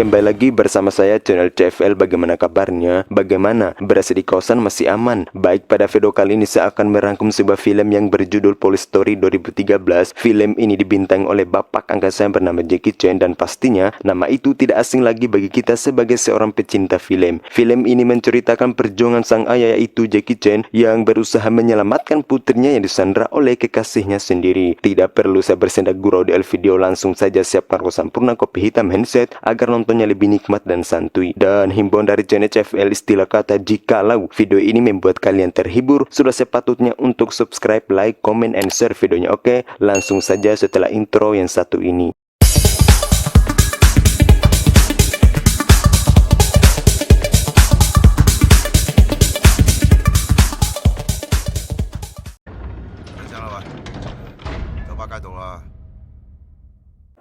Kembali lagi bersama saya channel CFL. Bagaimana kabarnya? Bagaimana berasa di kawasan masih aman? Baik, pada video kali ini saya akan merangkum sebuah film yang berjudul Police Story 2013. Film ini dibintangi oleh bapak angkat saya bernama Jackie Chan, dan pastinya nama itu tidak asing lagi bagi kita sebagai seorang pecinta film. Film ini menceritakan perjuangan sang ayah, yaitu Jackie Chan, yang berusaha menyelamatkan putrinya yang disandra oleh kekasihnya sendiri. Tidak perlu saya bersendak gurau di video, langsung saja siapkan rokok sempurna, kopi hitam, handset agar nontonnya lebih nikmat dan santuy. Dan himbauan dari channel CFL, istilah kata jikalau video ini membuat kalian terhibur, sudah sepatutnya untuk subscribe, like, comment, and share videonya. Oke, langsung saja setelah intro yang satu ini.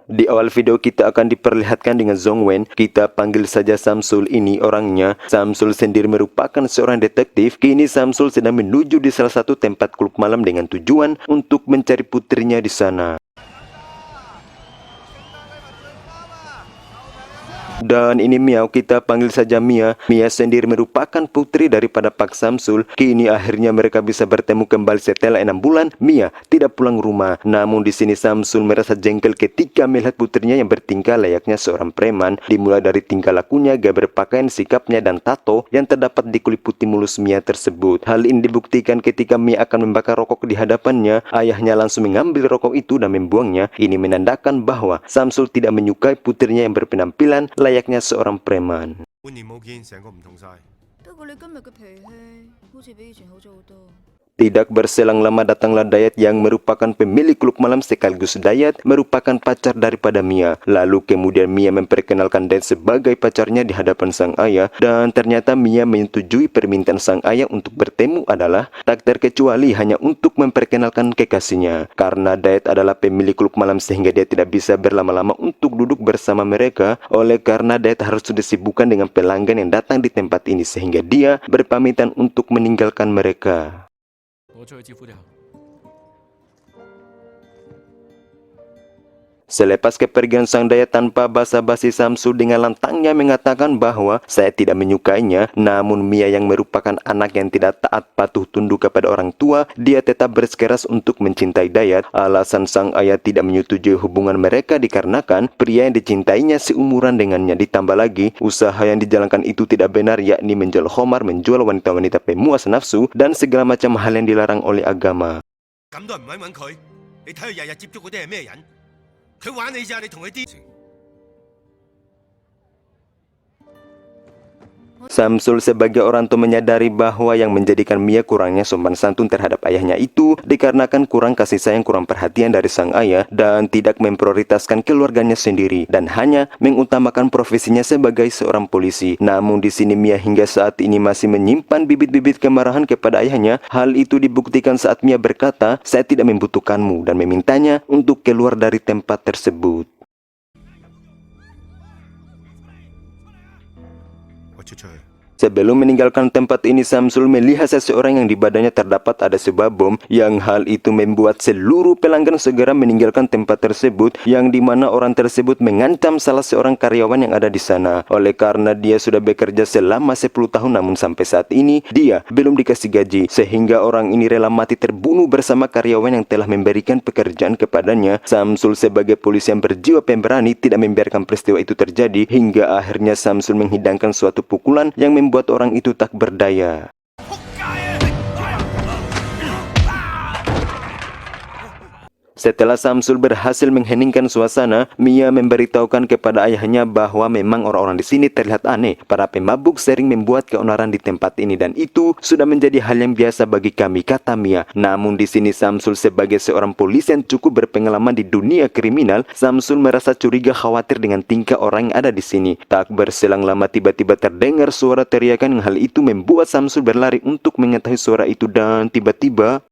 Di awal video kita akan diperlihatkan dengan Zhong Wen, kita panggil saja Samsul. Ini orangnya. Samsul sendiri merupakan seorang detektif. Kini Samsul sedang menuju di salah satu tempat klub malam dengan tujuan untuk mencari putrinya di sana. Dan ini Miao, kita panggil saja Mia. Mia sendiri merupakan putri daripada Pak Samsul. Kini akhirnya mereka bisa bertemu kembali setelah 6 bulan. Mia tidak pulang rumah. Namun di sini Samsul merasa jengkel ketika melihat putrinya yang bertingkah layaknya seorang preman. Dimulai dari tingkah lakunya, gaya berpakaian, sikapnya, dan tato yang terdapat di kulit putih mulus Mia tersebut. Hal ini dibuktikan ketika Mia akan membakar rokok di hadapannya. Ayahnya langsung mengambil rokok itu dan membuangnya. Ini menandakan bahwa Samsul tidak menyukai putrinya yang berpenampilan layaknya seorang preman. Tidak berselang lama datanglah Dayat yang merupakan pemilik klub malam sekaligus Dayat merupakan pacar daripada Mia. Lalu kemudian Mia memperkenalkan Dayat sebagai pacarnya di hadapan sang ayah, dan ternyata Mia menyetujui permintaan sang ayah untuk bertemu adalah tak terkecuali hanya untuk memperkenalkan kekasihnya. Karena Dayat adalah pemilik klub malam sehingga dia tidak bisa berlama-lama untuk duduk bersama mereka. Oleh karena Dayat harus disibukkan dengan pelanggan yang datang di tempat ini sehingga dia berpamitan untuk meninggalkan mereka. Selepas kepergian sang Dayat, tanpa basa-basi Samsul dengan lantangnya mengatakan bahwa saya tidak menyukainya. Namun Mia yang merupakan anak yang tidak taat patuh tunduk kepada orang tua, dia tetap bersikeras untuk mencintai Dayat. Alasan sang ayah tidak menyetujui hubungan mereka dikarenakan pria yang dicintainya seumuran dengannya. Ditambah lagi usaha yang dijalankan itu tidak benar, yakni menjual khamar, menjual wanita-wanita pemuas nafsu, dan segala macam hal yang dilarang oleh agama. Samsul sebagai orang tua menyadari bahwa yang menjadikan Mia kurangnya sopan santun terhadap ayahnya itu dikarenakan kurang kasih sayang, kurang perhatian dari sang ayah, dan tidak memprioritaskan keluarganya sendiri dan hanya mengutamakan profesinya sebagai seorang polisi. Namun di sini Mia hingga saat ini masih menyimpan bibit-bibit kemarahan kepada ayahnya. Hal itu dibuktikan saat Mia berkata, "Saya tidak membutuhkanmu," dan memintanya untuk keluar dari tempat tersebut. Sebelum meninggalkan tempat ini, Samsul melihat seseorang yang di badannya terdapat ada sebuah bom, yang hal itu membuat seluruh pelanggan segera meninggalkan tempat tersebut, yang dimana orang tersebut mengancam salah seorang karyawan yang ada di sana. Oleh karena dia sudah bekerja selama 10 tahun namun sampai saat ini dia belum dikasih gaji, sehingga orang ini rela mati terbunuh bersama karyawan yang telah memberikan pekerjaan kepadanya. Samsul sebagai polisi yang berjiwa pemberani tidak membiarkan peristiwa itu terjadi, hingga akhirnya Samsul menghidangkan suatu pukulan yang membuat orang itu tak berdaya. Setelah Samsul berhasil mengheningkan suasana, Mia memberitahukan kepada ayahnya bahwa memang orang-orang di sini terlihat aneh. Para pemabuk sering membuat keonaran di tempat ini dan itu sudah menjadi hal yang biasa bagi kami, kata Mia. Namun di sini Samsul sebagai seorang polisi yang cukup berpengalaman di dunia kriminal, Samsul merasa curiga, khawatir dengan tingkah orang yang ada di sini. Tak berselang lama tiba-tiba terdengar suara teriakan. Hal itu membuat Samsul berlari untuk mengetahui suara itu, dan tiba-tiba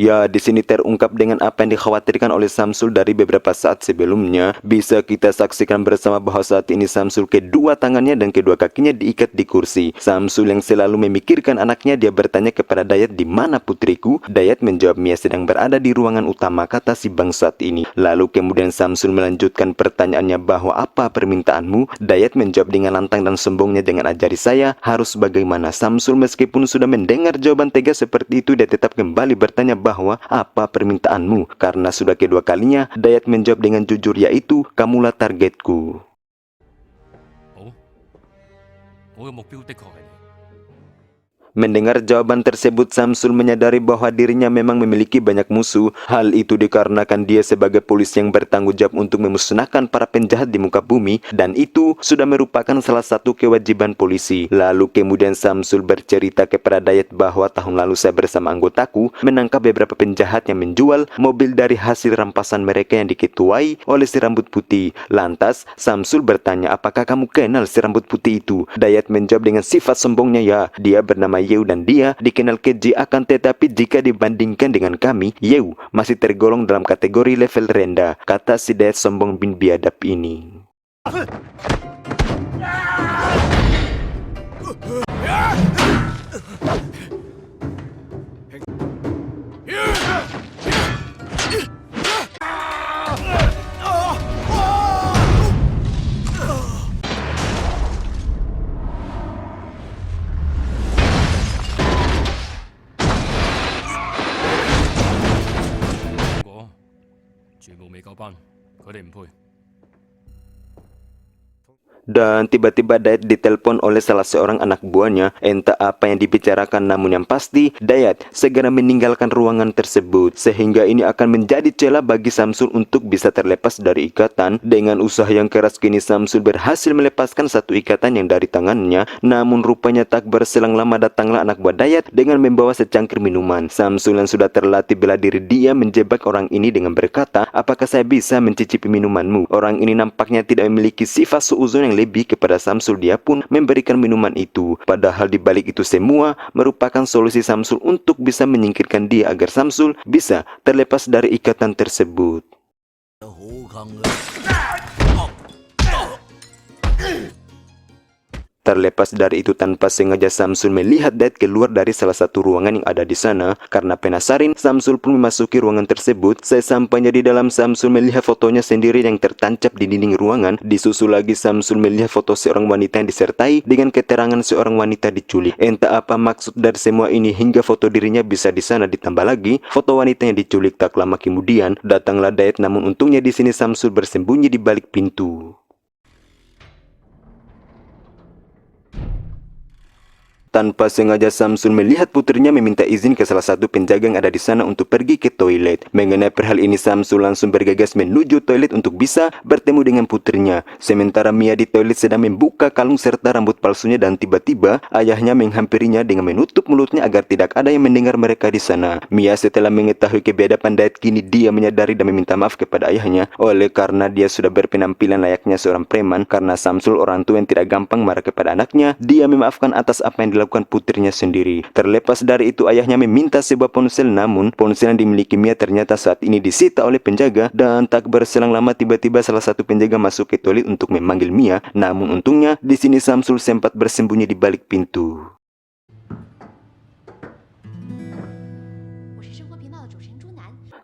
Ya, di sini terungkap dengan apa yang dikhawatirkan oleh Samsul dari beberapa saat sebelumnya. Bisa kita saksikan bersama bahwa saat ini Samsul kedua tangannya dan kedua kakinya diikat di kursi. Samsul yang selalu memikirkan anaknya, dia bertanya kepada Dayat, "Di mana putriku?" Dayat menjawab, "Mia sedang berada di ruangan utama," kata si bangsat ini. Lalu kemudian Samsul melanjutkan pertanyaannya bahwa, "Apa permintaanmu?" Dayat menjawab dengan lantang dan sombongnya, "Dengan ajari saya harus bagaimana." Samsul meskipun sudah mendengar jawaban tegas seperti itu, dia tetap kembali bertanya bahwa, "Apa permintaanmu?" Karena sudah kedua kalinya, Dayat menjawab dengan jujur, yaitu, "Kamulah targetku." Mendengar jawaban tersebut, Samsul menyadari bahwa dirinya memang memiliki banyak musuh. Hal itu dikarenakan dia sebagai polisi yang bertanggung jawab untuk memusnahkan para penjahat di muka bumi, dan itu sudah merupakan salah satu kewajiban polisi. Lalu kemudian Samsul bercerita kepada Dayat bahwa tahun lalu saya bersama anggotaku menangkap beberapa penjahat yang menjual mobil dari hasil rampasan mereka yang diketuai oleh si rambut putih. Lantas Samsul bertanya, "Apakah kamu kenal si rambut putih itu?" Dayat menjawab dengan sifat sombongnya, "Ya, dia bernama Yeu dan dia dikenal keji, akan tetapi jika dibandingkan dengan kami, Yeu masih tergolong dalam kategori level rendah," kata si Dayat sombong bin biadab ini. Dan tiba-tiba Dayat ditelepon oleh salah seorang anak buahnya. Entah apa yang dibicarakan, namun yang pasti Dayat segera meninggalkan ruangan tersebut, sehingga ini akan menjadi celah bagi Samsul untuk bisa terlepas dari ikatan. Dengan usaha yang keras kini Samsul berhasil melepaskan satu ikatan yang dari tangannya. Namun rupanya tak berselang lama datanglah anak buah Dayat dengan membawa secangkir minuman. Samsul yang sudah terlatih bela diri, dia menjebak orang ini dengan berkata, "Apakah saya bisa mencicipi minumanmu?" Orang ini nampaknya tidak memiliki sifat suuzon yang lebih kepada Samsul. Dia pun memberikan minuman itu. Padahal di balik itu semua merupakan solusi Samsul untuk bisa menyingkirkan dia agar Samsul bisa terlepas dari ikatan tersebut. Terlepas dari itu, tanpa sengaja Samsul melihat Dayat keluar dari salah satu ruangan yang ada di sana. Karena penasaran, Samsul pun memasuki ruangan tersebut. Sesampainya di dalam, Samsul melihat fotonya sendiri yang tertancap di dinding ruangan. Disusul lagi Samsul melihat foto seorang wanita yang disertai dengan keterangan seorang wanita diculik. Entah apa maksud dari semua ini hingga foto dirinya bisa di sana, ditambah lagi foto wanita yang diculik. Tak lama kemudian datanglah Dayat, namun untungnya di sini Samsul bersembunyi di balik pintu. Tanpa sengaja Samsul melihat putrinya meminta izin ke salah satu penjaga yang ada di sana untuk pergi ke toilet. Mengenai perhal ini, Samsul langsung bergegas menuju toilet untuk bisa bertemu dengan putrinya. Sementara Mia di toilet sedang membuka kalung serta rambut palsunya, dan tiba-tiba ayahnya menghampirinya dengan menutup mulutnya agar tidak ada yang mendengar mereka di sana. Mia setelah mengetahui kebedapan Dayat, kini dia menyadari dan meminta maaf kepada ayahnya. Oleh karena dia sudah berpenampilan layaknya seorang preman, karena Samsul orang tua yang tidak gampang marah kepada anaknya, dia memaafkan atas apa yang dilakukan putrinya sendiri. Terlepas dari itu, ayahnya meminta sebuah ponsel, namun ponsel yang dimiliki Mia ternyata saat ini disita oleh penjaga. Dan tak berselang lama tiba-tiba salah satu penjaga masuk ke toilet untuk memanggil Mia. Namun untungnya di sini Samsul sempat bersembunyi di balik pintu.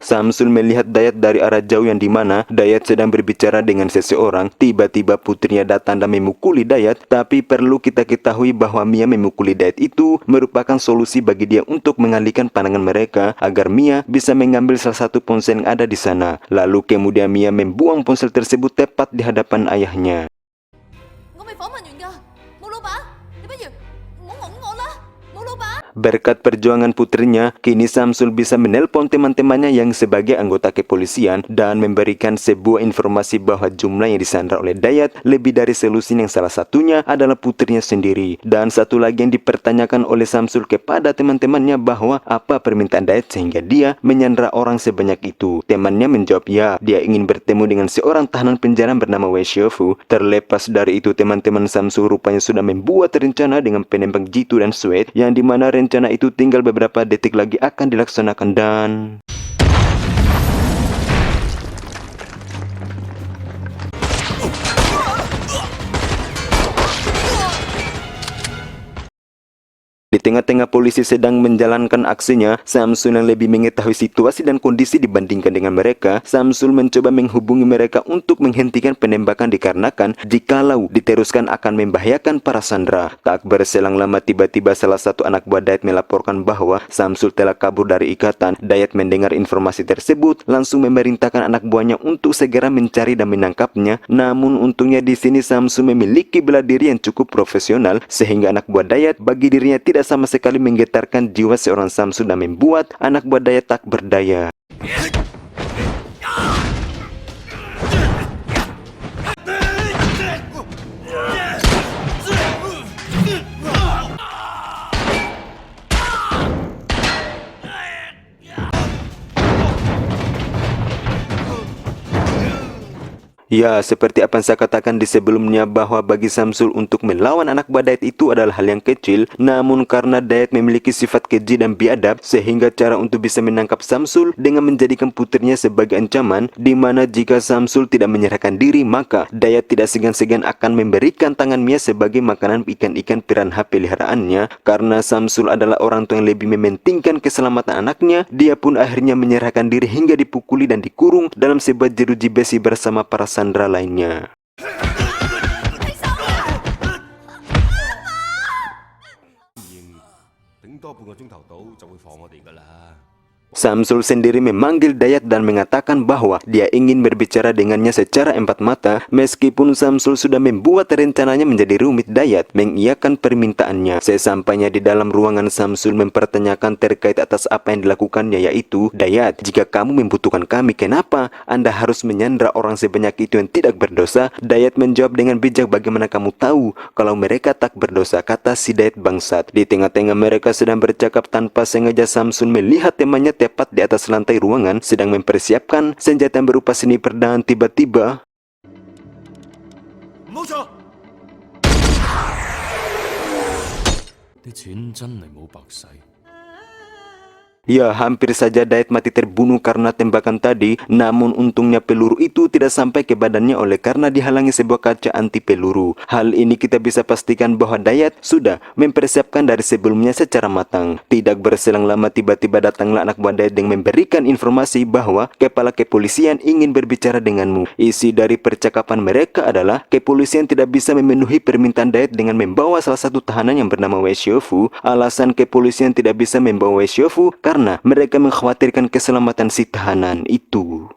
Samsul melihat Dayat dari arah jauh yang dimana Dayat sedang berbicara dengan seseorang. Tiba-tiba putrinya datang dan memukuli Dayat. Tapi perlu kita ketahui bahwa Mia memukuli Dayat itu merupakan solusi bagi dia untuk mengalihkan pandangan mereka agar Mia bisa mengambil salah satu ponsel yang ada di sana. Lalu kemudian Mia membuang ponsel tersebut tepat di hadapan ayahnya. Berkat perjuangan putrinya, kini Samsul bisa menelpon teman-temannya yang sebagai anggota kepolisian dan memberikan sebuah informasi bahwa jumlah yang disandra oleh Dayat lebih dari selusin, yang salah satunya adalah putrinya sendiri. Dan satu lagi yang dipertanyakan oleh Samsul kepada teman-temannya bahwa apa permintaan Dayat sehingga dia menyandra orang sebanyak itu. Temannya menjawab ya, dia ingin bertemu dengan seorang tahanan penjara bernama Wei Xiaofu. Terlepas dari itu, teman-teman Samsul rupanya sudah membuat rencana dengan penembak jitu dan Sweat, yang dimana rencana itu tinggal beberapa detik lagi akan dilaksanakan dan... Di tengah-tengah polisi sedang menjalankan aksinya, Samsul yang lebih mengetahui situasi dan kondisi dibandingkan dengan mereka, Samsul mencoba menghubungi mereka untuk menghentikan penembakan dikarenakan jikalau diteruskan akan membahayakan para sandera. Tak berselang lama tiba-tiba salah satu anak buah Dayat melaporkan bahwa Samsul telah kabur dari ikatan. Dayat mendengar informasi tersebut, langsung memerintahkan anak buahnya untuk segera mencari dan menangkapnya. Namun untungnya di sini Samsul memiliki bela diri yang cukup profesional sehingga anak buah Dayat bagi dirinya tidak sama sekali menggetarkan jiwa seorang Samsul dan membuat anak buah Dayat tak berdaya. Ya, seperti apa yang saya katakan di sebelumnya bahwa bagi Samsul untuk melawan anak buah Dayat itu adalah hal yang kecil. Namun karena Dayat memiliki sifat keji dan biadab, sehingga cara untuk bisa menangkap Samsul dengan menjadikan putrinya sebagai ancaman, di mana jika Samsul tidak menyerahkan diri, maka Dayat tidak segan-segan akan memberikan tangan Mia sebagai makanan ikan-ikan piranha peliharaannya. Karena Samsul adalah orang tua yang lebih mementingkan keselamatan anaknya, dia pun akhirnya menyerahkan diri hingga dipukuli dan dikurung dalam sebuah jeruji besi bersama para sandera lainnya. Samsul sendiri memanggil Dayat dan mengatakan bahwa dia ingin berbicara dengannya secara empat mata. Meskipun Samsul sudah membuat rencananya menjadi rumit, Dayat mengiyakan permintaannya. Sesampainya di dalam ruangan, Samsul mempertanyakan terkait atas apa yang dilakukannya, yaitu, "Dayat, jika kamu membutuhkan kami, kenapa Anda harus menyandra orang sebanyak itu yang tidak berdosa?" Dayat menjawab dengan bijak, "Bagaimana kamu tahu kalau mereka tak berdosa?" kata si Dayat bangsat. Di tengah-tengah mereka sedang bercakap, tanpa sengaja Samsul melihat temannya tepat di atas lantai ruangan sedang mempersiapkan senjata yang berupa sniper dan tiba-tiba ya, hampir saja Dayat mati terbunuh karena tembakan tadi. Namun untungnya peluru itu tidak sampai ke badannya oleh karena dihalangi sebuah kaca anti peluru. Hal ini kita bisa pastikan bahwa Dayat sudah mempersiapkan dari sebelumnya secara matang. Tidak berselang lama tiba-tiba datanglah anak buah Dayat yang memberikan informasi bahwa kepala kepolisian ingin berbicara denganmu. Isi dari percakapan mereka adalah kepolisian tidak bisa memenuhi permintaan Dayat dengan membawa salah satu tahanan yang bernama Wei Xiaofu. Alasan kepolisian tidak bisa membawa Wei Xiaofu karena mereka mengkhawatirkan keselamatan si tahanan itu.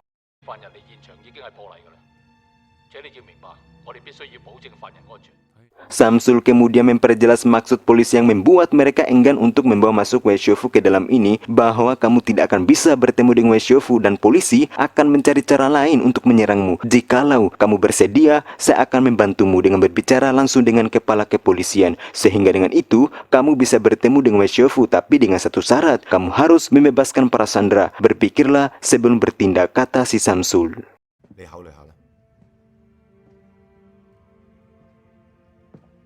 Samsul kemudian memperjelas maksud polisi yang membuat mereka enggan untuk membawa masuk Wei Xiaofu ke dalam ini, bahwa kamu tidak akan bisa bertemu dengan Wei Xiaofu dan polisi akan mencari cara lain untuk menyerangmu. Jikalau kamu bersedia, saya akan membantumu dengan berbicara langsung dengan kepala kepolisian. Sehingga dengan itu, kamu bisa bertemu dengan Wei Xiaofu, tapi dengan satu syarat, kamu harus membebaskan para sandera. Berpikirlah sebelum bertindak, kata si Samsul.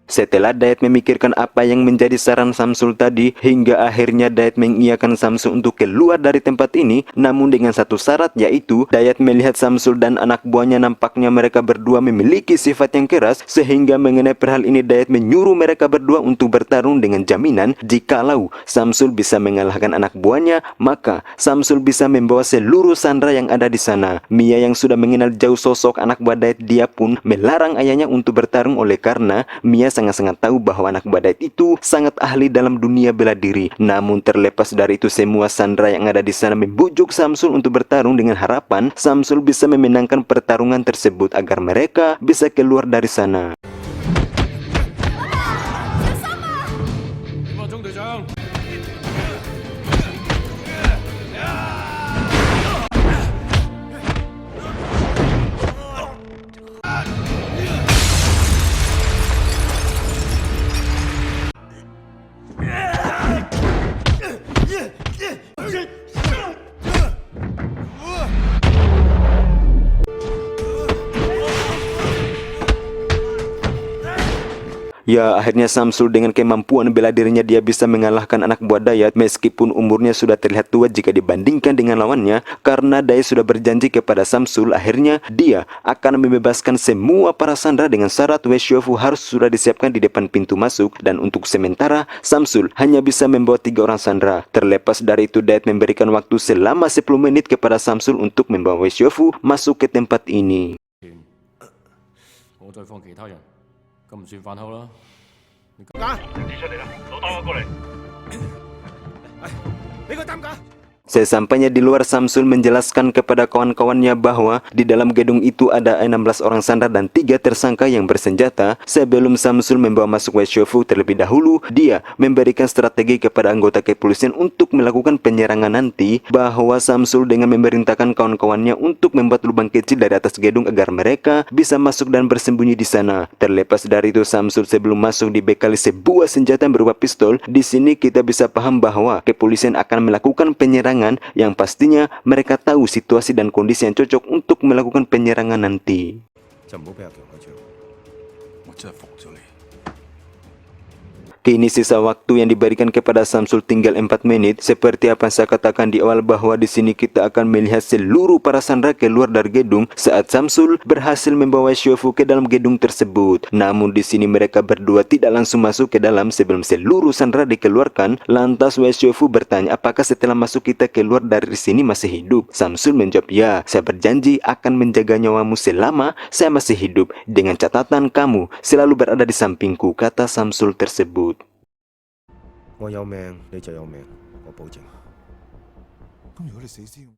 Setelah Dayat memikirkan apa yang menjadi saran Samsul tadi, hingga akhirnya Dayat mengiyakan Samsul untuk keluar dari tempat ini, namun dengan satu syarat, yaitu Dayat melihat Samsul dan anak buahnya nampaknya mereka berdua memiliki sifat yang keras, sehingga mengenai perhal ini Dayat menyuruh mereka berdua untuk bertarung dengan jaminan jikalau Samsul bisa mengalahkan anak buahnya, maka Samsul bisa membawa seluruh sandera yang ada di sana. Mia yang sudah mengenal jauh sosok anak buah Dayat, dia pun melarang ayahnya untuk bertarung oleh karena Mia sangat-sangat tahu bahwa anak buah Dayat itu sangat ahli dalam dunia bela diri. Namun terlepas dari itu semua, sandera yang ada di sana membujuk Samsul untuk bertarung dengan harapan Samsul bisa memenangkan pertarungan tersebut agar mereka bisa keluar dari sana. Ya, akhirnya Samsul dengan kemampuan bela dirinya dia bisa mengalahkan anak buah Dayat meskipun umurnya sudah terlihat tua jika dibandingkan dengan lawannya. Karena Dayat sudah berjanji kepada Samsul, akhirnya dia akan membebaskan semua para sandera dengan syarat Wei Xiaofu harus sudah disiapkan di depan pintu masuk, dan untuk sementara Samsul hanya bisa membawa 3 orang sandera. Terlepas dari itu, Dayat memberikan waktu selama 10 menit kepada Samsul untuk membawa Wei Xiaofu masuk ke tempat ini. 我再放其他人，咁唔算反口啦。你指出嚟啦，攞刀過嚟。俾個擔架。 Sesampainya di luar, Samsul menjelaskan kepada kawan-kawannya bahwa di dalam gedung itu ada 16 orang sandera dan 3 tersangka yang bersenjata. Sebelum Samsul membawa masuk Wei Xiaofu terlebih dahulu, dia memberikan strategi kepada anggota kepolisian untuk melakukan penyerangan nanti, bahwa Samsul dengan memerintahkan kawan-kawannya untuk membuat lubang kecil dari atas gedung agar mereka bisa masuk dan bersembunyi di sana. Terlepas dari itu, Samsul sebelum masuk dibekali sebuah senjata berupa pistol. Di sini kita bisa paham bahwa kepolisian akan melakukan penyerangan yang pastinya mereka tahu situasi dan kondisi yang cocok untuk melakukan penyerangan nanti. Kini sisa waktu yang diberikan kepada Samsul tinggal 4 menit. Seperti apa yang saya katakan di awal bahwa di sini kita akan melihat seluruh para sandera keluar dari gedung saat Samsul berhasil membawa Xiaofu ke dalam gedung tersebut. Namun di sini mereka berdua tidak langsung masuk ke dalam sebelum seluruh sandera dikeluarkan. Lantas Wei Xiaofu bertanya, apakah setelah masuk kita keluar dari sini masih hidup? Samsul menjawab, ya, saya berjanji akan menjaga nyawamu selama saya masih hidup. Dengan catatan kamu selalu berada di sampingku, kata Samsul tersebut. 我有命，你就有命，我保證。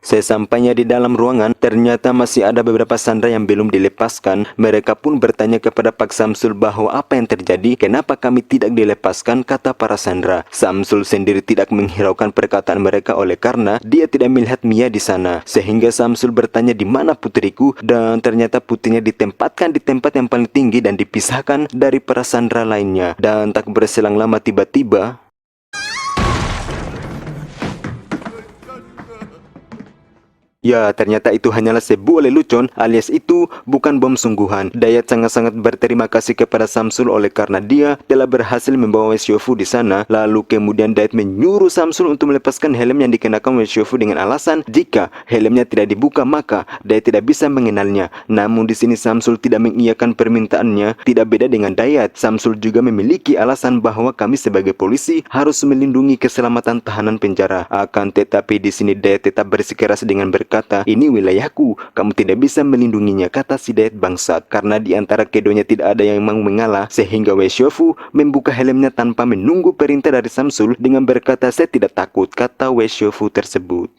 Sesampainya di dalam ruangan, ternyata masih ada beberapa sandera yang belum dilepaskan. Mereka pun bertanya kepada Pak Samsul bahwa apa yang terjadi, kenapa kami tidak dilepaskan, kata para sandera. Samsul sendiri tidak menghiraukan perkataan mereka oleh karena dia tidak melihat Mia di sana. Sehingga Samsul bertanya, di mana putriku? Dan ternyata putrinya ditempatkan di tempat yang paling tinggi dan dipisahkan dari para sandera lainnya. Dan tak berselang lama tiba-tiba ya, ternyata itu hanyalah sebuah lelucon alias itu bukan bom sungguhan. Dayat sangat-sangat berterima kasih kepada Samsul oleh karena dia telah berhasil membawa Wei Xiaofu di sana. Lalu kemudian Dayat menyuruh Samsul untuk melepaskan helm yang dikenakan Wei Xiaofu dengan alasan jika helmnya tidak dibuka maka Dayat tidak bisa mengenalnya. Namun di sini Samsul tidak mengiyakan permintaannya. Tidak beda dengan Dayat, Samsul juga memiliki alasan bahwa kami sebagai polisi harus melindungi keselamatan tahanan penjara. Akan tetapi di sini Dayat tetap bersikeras dengan berkata, ini wilayahku, kamu tidak bisa melindunginya, kata si Dayat bangsat. Karena di antara keduanya tidak ada yang mau mengalah, sehingga Wei Xiaofu membuka helmnya tanpa menunggu perintah dari Samsul dengan berkata, saya tidak takut, kata Wei Xiaofu tersebut.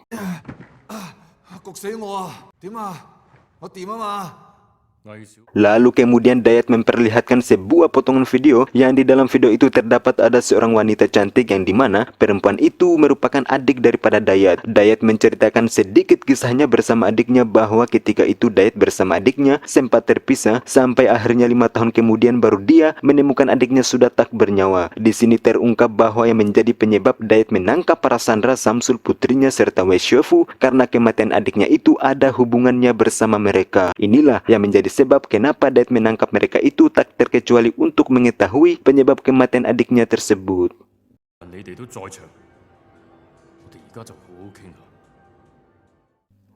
Lalu kemudian Dayat memperlihatkan sebuah potongan video yang di dalam video itu terdapat ada seorang wanita cantik yang dimana perempuan itu merupakan adik daripada Dayat. Dayat menceritakan sedikit kisahnya bersama adiknya bahwa ketika itu Dayat bersama adiknya sempat terpisah sampai akhirnya 5 tahun kemudian baru dia menemukan adiknya sudah tak bernyawa. Di sini terungkap bahwa yang menjadi penyebab Dayat menangkap para sandera Samsul putrinya serta Wei Xiaofu karena kematian adiknya itu ada hubungannya bersama mereka. Inilah yang menjadi sebab kenapa Dayat menangkap mereka itu tak terkecuali untuk mengetahui penyebab kematian adiknya tersebut.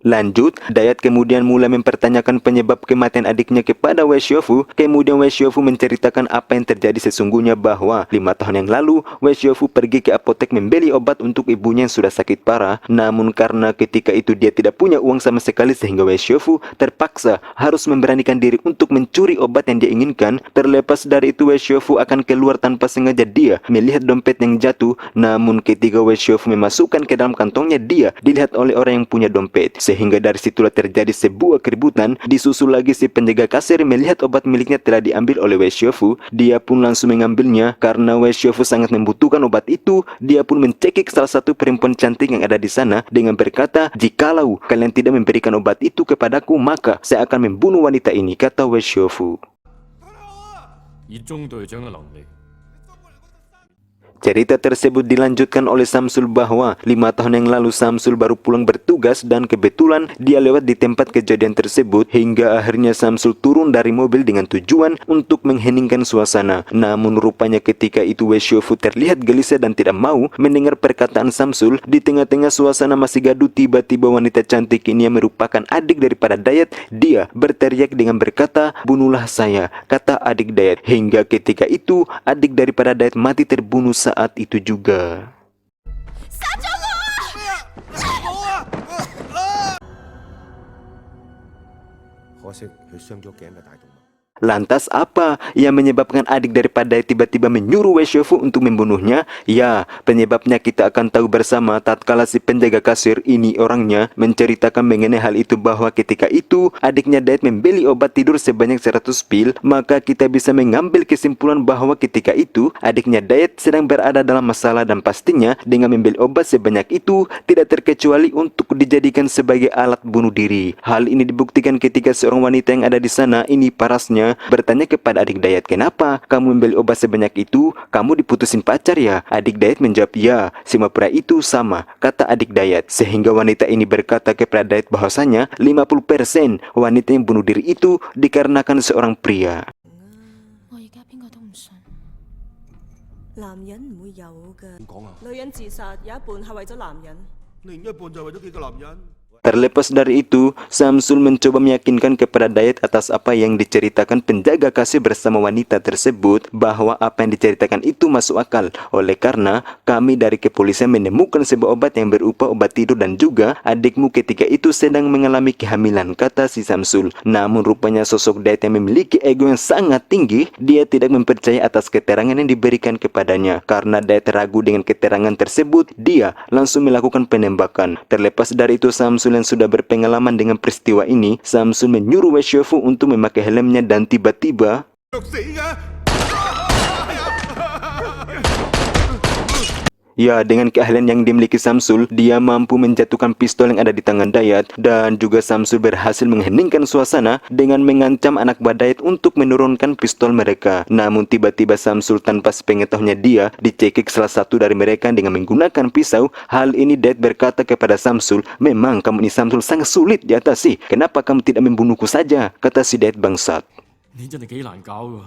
Lanjut, Dayat kemudian mulai mempertanyakan penyebab kematian adiknya kepada Wei Xiaofu. Kemudian Wei Xiaofu menceritakan apa yang terjadi sesungguhnya bahwa 5 tahun yang lalu Wei Xiaofu pergi ke apotek membeli obat untuk ibunya yang sudah sakit parah. Namun karena ketika itu dia tidak punya uang sama sekali sehingga Wei Xiaofu terpaksa harus memberanikan diri untuk mencuri obat yang dia inginkan. Terlepas dari itu Wei Xiaofu akan keluar tanpa sengaja dia melihat dompet yang jatuh. Namun ketika Wei Xiaofu memasukkan ke dalam kantongnya dia dilihat oleh orang yang punya dompet. Sehingga dari situlah terjadi sebuah keributan. Disusul lagi si penjaga kasir melihat obat miliknya telah diambil oleh Wei Xiaofu. Dia pun langsung mengambilnya. Karena Wei Xiaofu sangat membutuhkan obat itu, dia pun mencekik salah satu perempuan cantik yang ada di sana dengan berkata, jikalau kalian tidak memberikan obat itu kepadaku, maka saya akan membunuh wanita ini, kata Wei Xiaofu. Cerita tersebut dilanjutkan oleh Samsul bahwa 5 tahun yang lalu Samsul baru pulang bertugas dan kebetulan dia lewat di tempat kejadian tersebut hingga akhirnya Samsul turun dari mobil dengan tujuan untuk mengheningkan suasana. Namun rupanya ketika itu Wei Xiaofu terlihat gelisah dan tidak mau mendengar perkataan Samsul. Di tengah-tengah suasana masih gaduh, tiba-tiba wanita cantik ini yang merupakan adik daripada Dayat, dia berteriak dengan berkata, "Bunuhlah saya," kata adik Dayat. Hingga ketika itu adik daripada Dayat mati terbunuh saat itu juga. Lantas apa yang menyebabkan adik daripada tiba-tiba menyuruh Wei Xiaofu untuk membunuhnya? Ya, penyebabnya kita akan tahu bersama tatkala si penjaga kasir ini orangnya menceritakan mengenai hal itu bahwa ketika itu adiknya Dayat membeli obat tidur sebanyak 100 pil, maka kita bisa mengambil kesimpulan bahwa ketika itu adiknya Dayat sedang berada dalam masalah dan pastinya dengan membeli obat sebanyak itu tidak terkecuali untuk dijadikan sebagai alat bunuh diri. Hal ini dibuktikan ketika seorang wanita yang ada di sana ini parasnya bertanya kepada adik Dayat, "Kenapa kamu membeli obat sebanyak itu? Kamu diputusin pacar ya?" Adik Dayat menjawab, "Ya, semua pria itu sama," kata adik Dayat. Sehingga wanita ini berkata kepada Dayat bahwasanya 50% wanita yang bunuh diri itu dikarenakan seorang pria. 我而家邊個都唔信。男人唔會有嘅，點講啊？女人自殺有一半係為咗男人。 另一半就為咗幾個男人。 Terlepas dari itu, Samsul mencoba meyakinkan kepada Dayat atas apa yang diceritakan penjaga kasir bersama wanita tersebut bahwa apa yang diceritakan itu masuk akal. Oleh karena kami dari kepolisian menemukan sebuah obat yang berupa obat tidur dan juga adikmu ketika itu sedang mengalami kehamilan, kata si Samsul. Namun rupanya sosok Dayat yang memiliki ego yang sangat tinggi, dia tidak mempercayai atas keterangan yang diberikan kepadanya. Karena Dayat ragu dengan keterangan tersebut, dia langsung melakukan penembakan. Terlepas dari itu, Samsul yang sudah berpengalaman dengan peristiwa ini, Samsul menyuruh Wei Xiaofu untuk memakai helmnya dan tiba-tiba ya, dengan keahlian yang dimiliki Samsul, dia mampu menjatuhkan pistol yang ada di tangan Dayat dan juga Samsul berhasil mengheningkan suasana dengan mengancam anak buah Dayat untuk menurunkan pistol mereka. Namun tiba-tiba Samsul tanpa sepengetahuannya dia dicekik salah satu dari mereka dengan menggunakan pisau. Hal ini Dayat berkata kepada Samsul, "Memang kamu ini Samsul sangat sulit diatasi. Kenapa kamu tidak membunuhku saja?" kata si Dayat bangsat. 你真係幾難搞㗎。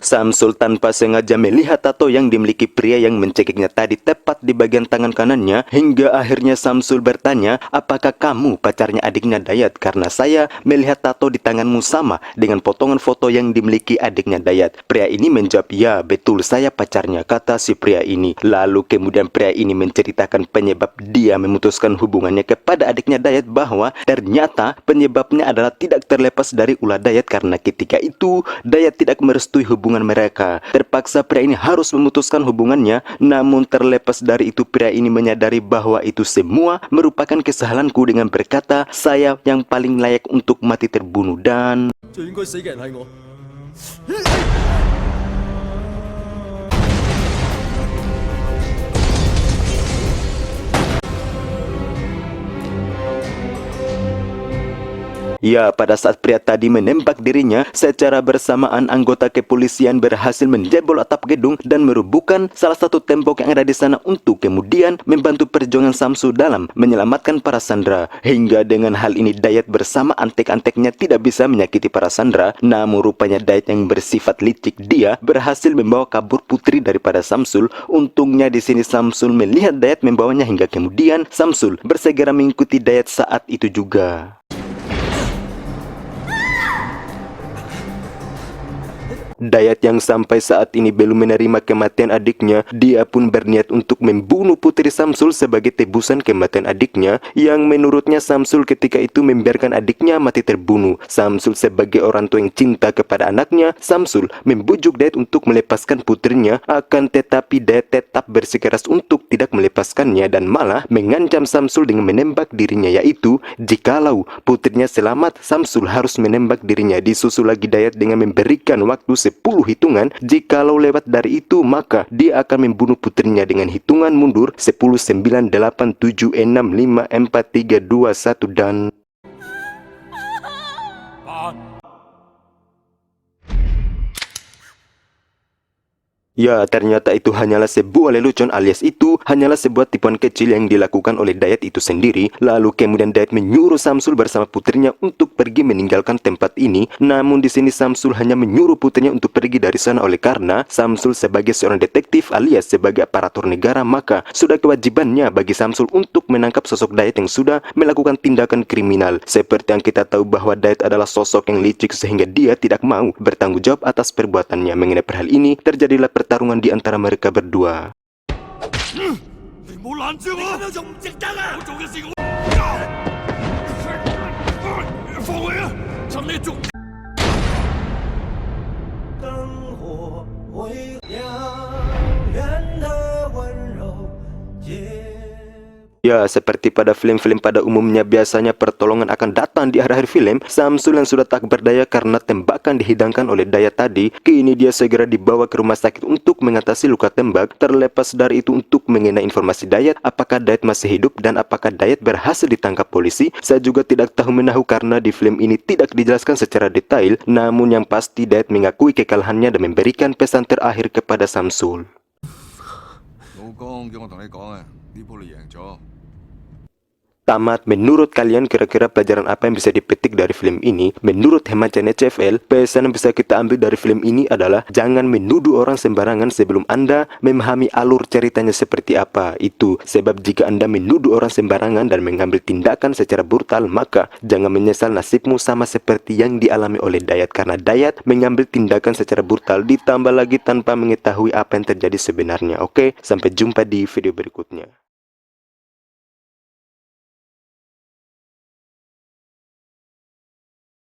Samsul tanpa sengaja melihat tato yang dimiliki pria yang mencekiknya tadi tepat di bagian tangan kanannya hingga akhirnya Samsul bertanya, "Apakah kamu pacarnya adiknya Dayat? Karena saya melihat tato di tanganmu sama dengan potongan foto yang dimiliki adiknya Dayat." Pria ini menjawab, "Ya, betul, saya pacarnya," kata si pria ini. Lalu kemudian pria ini menceritakan penyebab dia memutuskan hubungannya kepada adiknya Dayat bahwa ternyata penyebabnya adalah tidak terlepas dari ulah Dayat karena ketika itu Dayat tidak merestui hubungan mereka. Terpaksa pria ini harus memutuskan hubungannya. Namun terlepas dari itu pria ini menyadari bahwa itu semua merupakan kesalahanku dengan berkata, "Saya yang paling layak untuk mati terbunuh dan..." 最應該死嘅人係我。 Ya, pada saat pria tadi menembak dirinya, secara bersamaan anggota kepolisian berhasil menjebol atap gedung dan merubuhkan salah satu tembok yang ada di sana untuk kemudian membantu perjuangan Samsul dalam menyelamatkan para sandera. Hingga dengan hal ini Dayat bersama antek-anteknya tidak bisa menyakiti para sandera. Namun rupanya Dayat yang bersifat licik, dia berhasil membawa kabur putri daripada Samsul. Untungnya di sini Samsul melihat Dayat membawanya hingga kemudian Samsul bersegera mengikuti Dayat saat itu juga. Dayat yang sampai saat ini belum menerima kematian adiknya, dia pun berniat untuk membunuh putri Samsul sebagai tebusan kematian adiknya, yang menurutnya Samsul ketika itu membiarkan adiknya mati terbunuh. Samsul sebagai orang tua yang cinta kepada anaknya, Samsul membujuk Dayat untuk melepaskan putrinya, akan tetapi Dayat tetap bersikeras untuk tidak melepaskannya dan malah mengancam Samsul dengan menembak dirinya, yaitu jikalau putrinya selamat, Samsul harus menembak dirinya. Disusul lagi Dayat dengan memberikan waktu 10 hitungan. Jikalau lewat dari itu, maka dia akan membunuh putrinya dengan hitungan mundur 10, 9, 8, 7, 6, 5, 4, 3, 2, 1 dan... 8 Ya, ternyata itu hanyalah sebuah lelucon alias itu hanyalah sebuah tipuan kecil yang dilakukan oleh Dayat itu sendiri. Lalu kemudian Dayat menyuruh Samsul bersama putrinya untuk pergi meninggalkan tempat ini. Namun di sini Samsul hanya menyuruh putrinya untuk pergi dari sana oleh karena Samsul sebagai seorang detektif alias sebagai aparatur negara, maka sudah kewajibannya bagi Samsul untuk menangkap sosok Dayat yang sudah melakukan tindakan kriminal. Seperti yang kita tahu bahwa Dayat adalah sosok yang licik sehingga dia tidak mau bertanggung jawab atas perbuatannya. Mengenai hal ini terjadilah pertarungan di antara mereka berdua. 你冇攔住我！你咁樣仲唔值得啊！我做嘅事我放佢啊！趁你仲 灯火微亮，人的温柔也。 Ya, seperti pada film-film pada umumnya biasanya pertolongan akan datang di akhir-akhir film. Samsul yang sudah tak berdaya karena tembakan dihidangkan oleh Dayat tadi, kini dia segera dibawa ke rumah sakit untuk mengatasi luka tembak. Terlepas dari itu, untuk mengenai informasi Dayat, apakah Dayat masih hidup dan apakah Dayat berhasil ditangkap polisi, saya juga tidak tahu menahu karena di film ini tidak dijelaskan secara detail. Namun yang pasti Dayat mengakui kekalahannya dan memberikan pesan terakhir kepada Samsul. 老江叫我同你講啊，呢鋪你贏咗。 Tamat, menurut kalian kira-kira pelajaran apa yang bisa dipetik dari film ini? Menurut hemat channel CFL, pesan yang bisa kita ambil dari film ini adalah jangan menuduh orang sembarangan sebelum Anda memahami alur ceritanya seperti apa itu. Sebab jika Anda menuduh orang sembarangan dan mengambil tindakan secara brutal, maka jangan menyesal nasibmu sama seperti yang dialami oleh Dayat. Karena Dayat mengambil tindakan secara brutal ditambah lagi tanpa mengetahui apa yang terjadi sebenarnya. Oke, sampai jumpa di video berikutnya.